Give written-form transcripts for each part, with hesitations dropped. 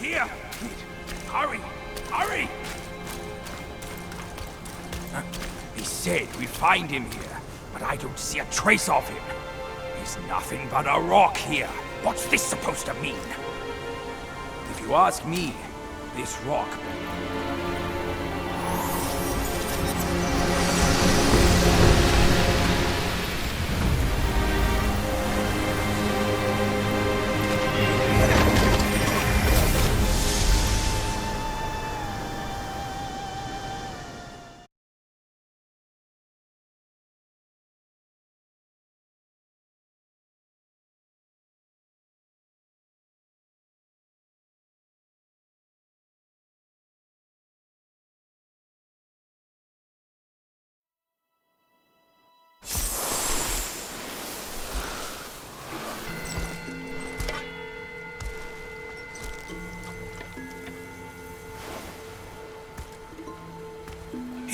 here! Hurry! Hurry! He said we'd find him here, but I don't see a trace of him. He's nothing but a rock here. What's this supposed to mean? If you ask me, this rock...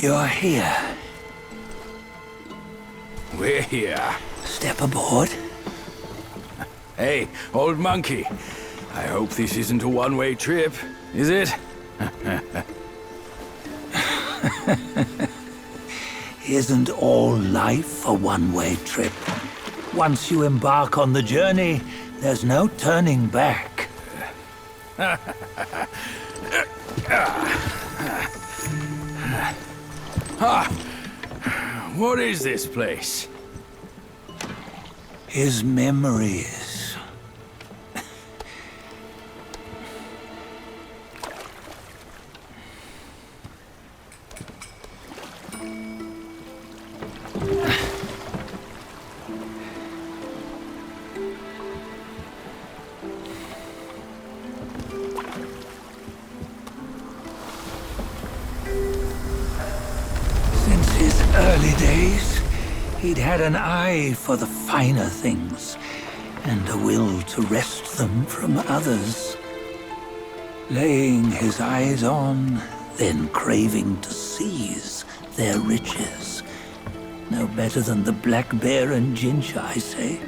You're here. We're here. Step aboard. Hey, old monkey. I hope this isn't a one-way trip, is it? Isn't all life a one-way trip? Once you embark on the journey, there's no turning back. What is this place? His memories. Since his early days, he'd had an eye for the finer things, and a will to wrest them from others. Laying his eyes on, then craving to seize their riches. No better than the black bear and ginger, I say.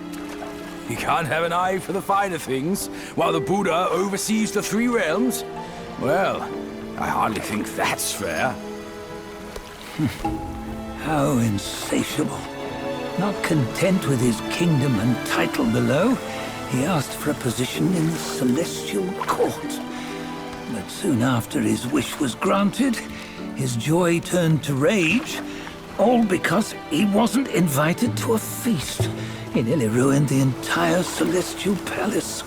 You can't have an eye for the finer things, while the Buddha oversees the three realms? Well, I hardly think that's fair. How insatiable. Not content with his kingdom and title below, he asked for a position in the celestial court. But soon after his wish was granted, his joy turned to rage, all because he wasn't invited to a feast. He nearly ruined the entire celestial palace.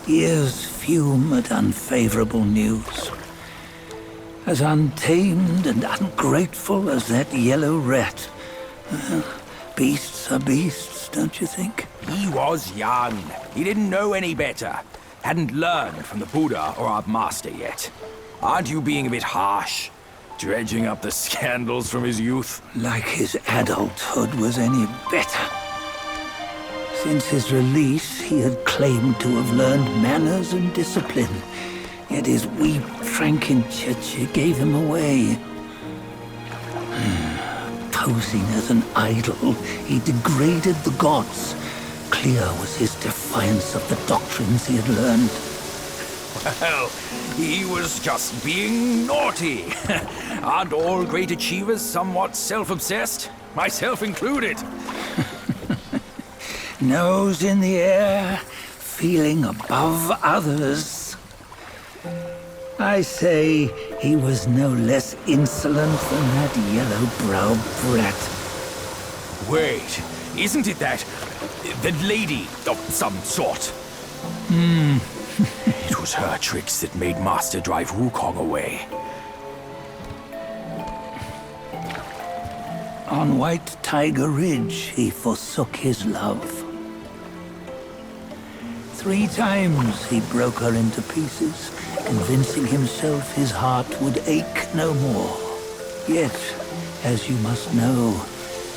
Ears fume at unfavorable news. As untamed and ungrateful as that yellow rat. Beasts are beasts, don't you think? He was young. He didn't know any better. Hadn't learned from the Buddha or our master yet. Aren't you being a bit harsh? Dredging up the scandals from his youth? Like his adulthood was any better. Since his release, he had claimed to have learned manners and discipline. Yet his weak Frankenchurch gave him away. Posing as an idol, he degraded the gods. Clear was his defiance of the doctrines he had learned. Well, he was just being naughty. Aren't all great achievers somewhat self-obsessed? Myself included. Nose in the air, feeling above others. I say he was no less insolent than that yellow-browed brat. Wait, isn't it that lady of some sort? It was her tricks that made Master drive Wukong away. On White Tiger Ridge, he forsook his love. 3 times he broke her into pieces, convincing himself his heart would ache no more. Yet, as you must know,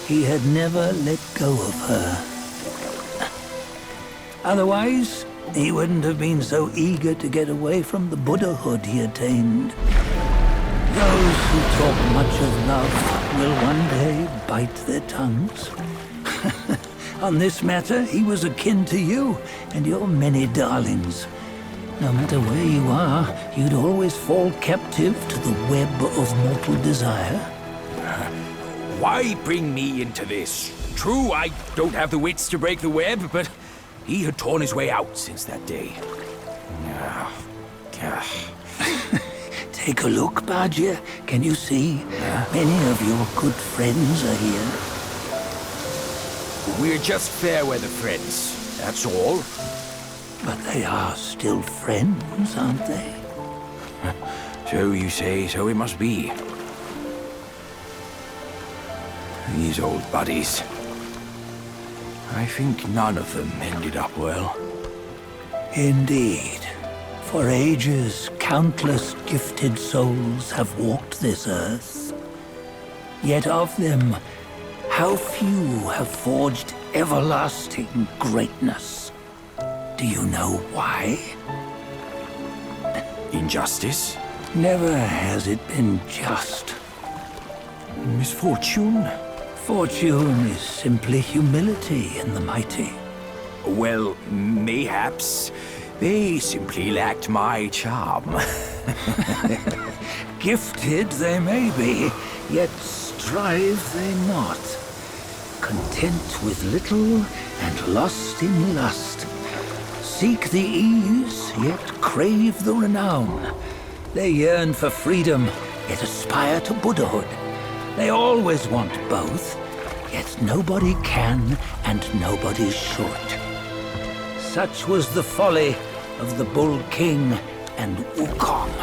he had never let go of her. Otherwise, he wouldn't have been so eager to get away from the Buddhahood he attained. Those who talk much of love will one day bite their tongues. On this matter, he was akin to you and your many darlings. No matter where you are, you'd always fall captive to the web of mortal desire. Why bring me into this? True, I don't have the wits to break the web, but he had torn his way out since that day. Take a look, Badger. Can you see? Many of your good friends are here. We're just fair weather friends, that's all. But they are still friends, aren't they? So you say, so it must be. These old buddies. I think none of them ended up well. Indeed. For ages, countless gifted souls have walked this earth. Yet of them, how few have forged everlasting greatness? Do you know why? Injustice? Never has it been just. Misfortune? Fortune is simply humility in the mighty. Well, mayhaps. They simply lacked my charm. Gifted they may be, yet strive they not. Content with little and lost in lust. Seek the ease, yet crave the renown. They yearn for freedom, yet aspire to Buddhahood. They always want both, yet nobody can and nobody should. Such was the folly of the Bull King and Wukong.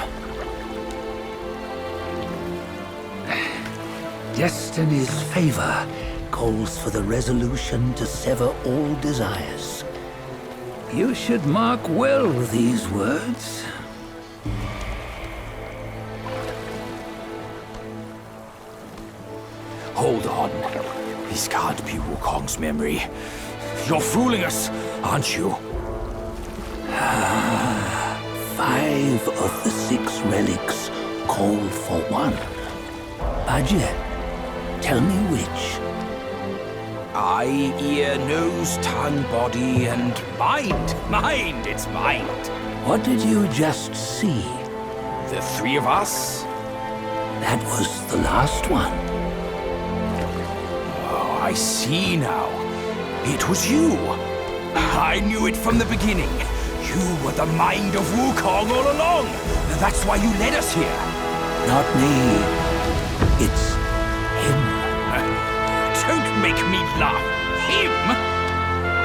Destiny's favor calls for the resolution to sever all desires. You should mark well these words. Hold on. This can't be Wukong's memory. You're fooling us, aren't you? 5 of the 6 relics call for one. Badger, tell me which. Eye, ear, nose, tongue, body, and mind. Mind, it's mind. What did you just see? The 3 of us? That was the last one. Oh, I see now. It was you. I knew it from the beginning. You were the mind of Wukong all along. That's why you led us here. Not me. It's him. Don't make me laugh. Him?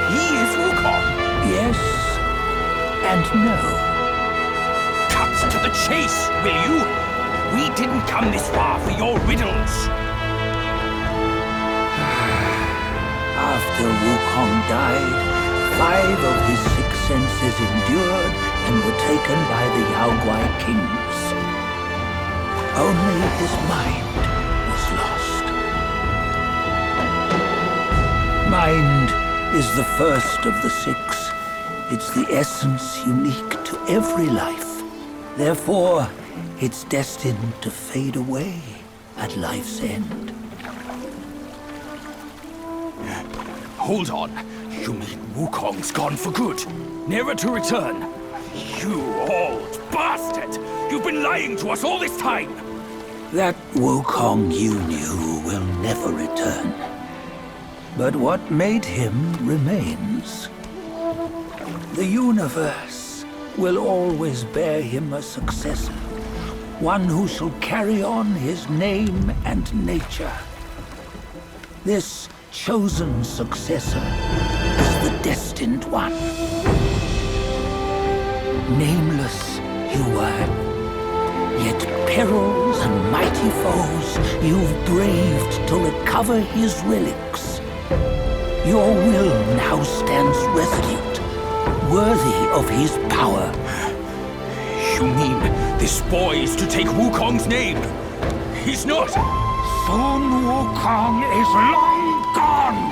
He is Wukong. Yes and no. Cut to the chase, will you? We didn't come this far for your riddles. After Wukong died, 5 of his 6 senses endured and were taken by the Yaoguai kings. Only his mind was lost. Mind is the first of the 6. It's the essence unique to every life. Therefore, it's destined to fade away at life's end. Hold on. You mean Wukong's gone for good? Never to return? You old bastard! You've been lying to us all this time! That Wukong you knew will never return. But what made him remains. The universe will always bear him a successor. One who shall carry on his name and nature. This chosen successor is the destined one. Nameless you were, yet perils and mighty foes you've braved to recover his relics. Your will now stands resolute, worthy of his power. You mean this boy is to take Wukong's name? He's not! Sun Wukong is long gone!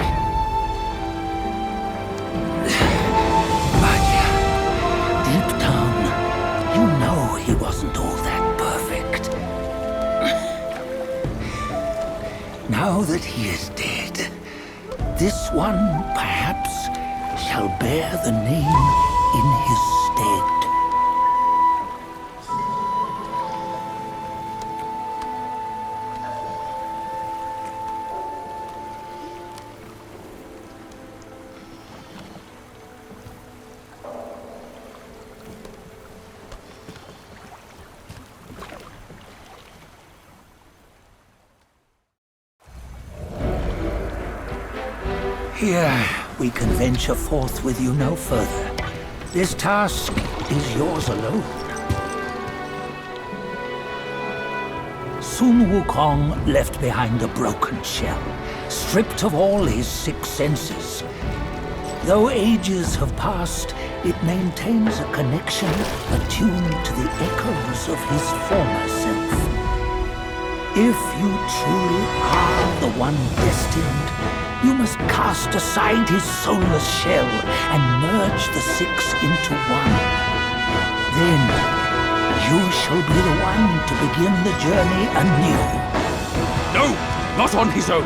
Badger, deep down, you know he wasn't all that perfect. Now that he is dead, this one, perhaps, shall bear the name in his stead. Here, we can venture forth with you no further. This task is yours alone. Sun Wukong left behind a broken shell, stripped of all his 6 senses. Though ages have passed, it maintains a connection attuned to the echoes of his former self. If you truly are the one destined, you must cast aside his soulless shell and merge the 6 into one. Then, you shall be the one to begin the journey anew. No! Not on his own!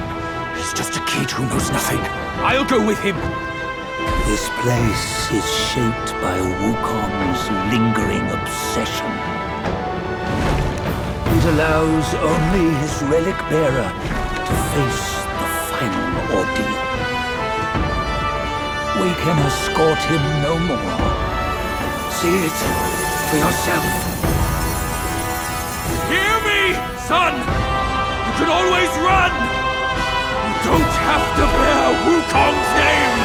He's just a kid who knows nothing. I'll go with him! This place is shaped by Wukong's lingering obsession. It allows only his relic bearer to face the final ordeal. We can escort him no more. See it for yourself. Hear me, son! You can always run! You don't have to bear Wukong's name!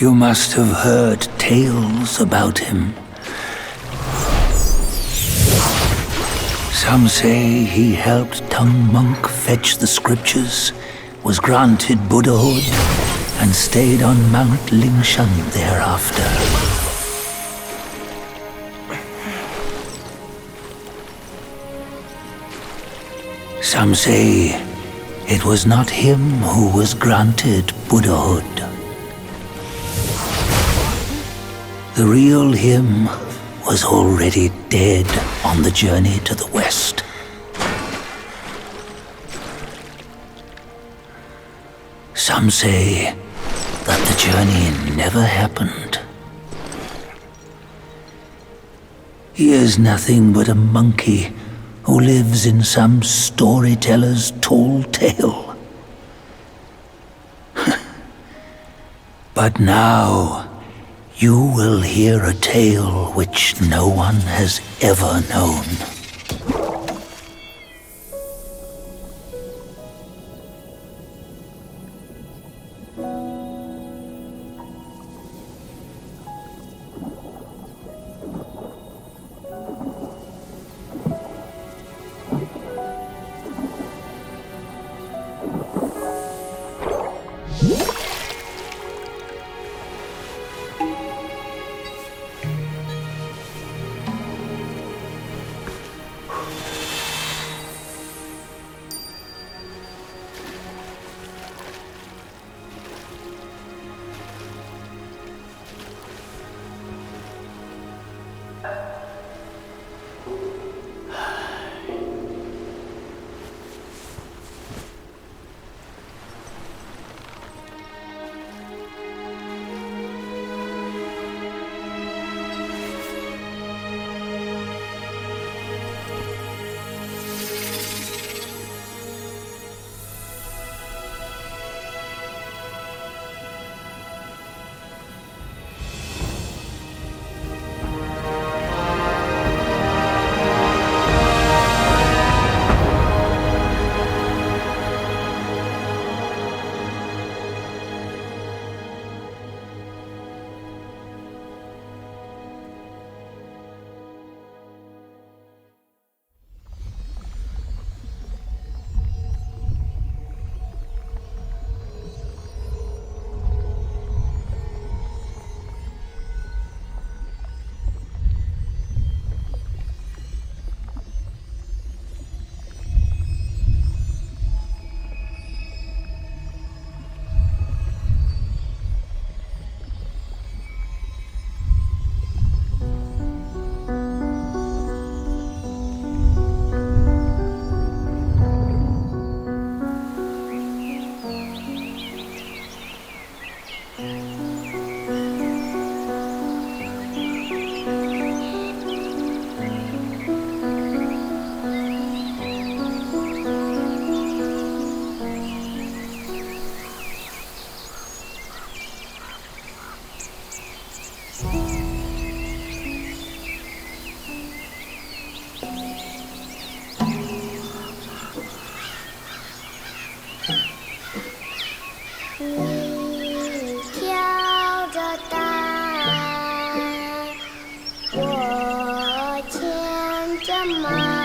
You must have heard tales about him. Some say he helped Tung Monk fetch the scriptures, was granted Buddhahood, and stayed on Mount Lingshan thereafter. Some say it was not him who was granted Buddhahood. The real him was already dead on the journey to the west. Some say that the journey never happened. He is nothing but a monkey who lives in some storyteller's tall tale. But now, you will hear a tale which no one has ever known. Mama.